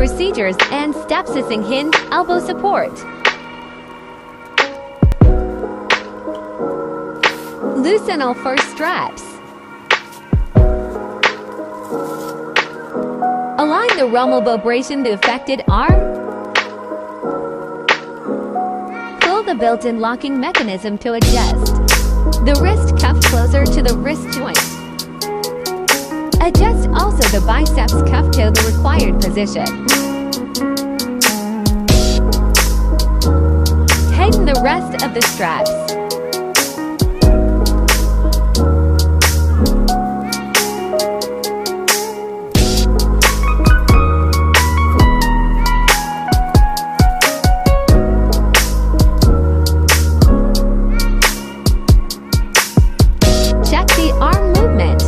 procedures and steps using hinge elbow support. Loosen all four straps. Align the rommel vibration to affected arm. Pull the built-in locking mechanism to adjust the wrist cuff closer to the wrist joint. Adjust also the biceps cuff to the required position. Tighten the rest of the straps. Check the arm movement.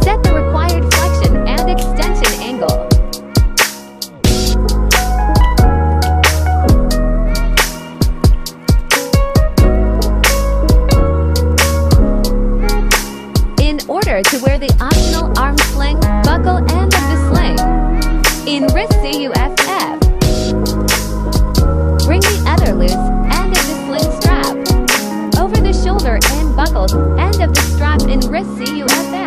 Set the required flexion and extension angle. In order to wear the optional arm sling, buckle end of the sling. In wrist CUFF. Bring the other loose end of the sling strap over the shoulder and buckled end of the strap in wrist CUFF.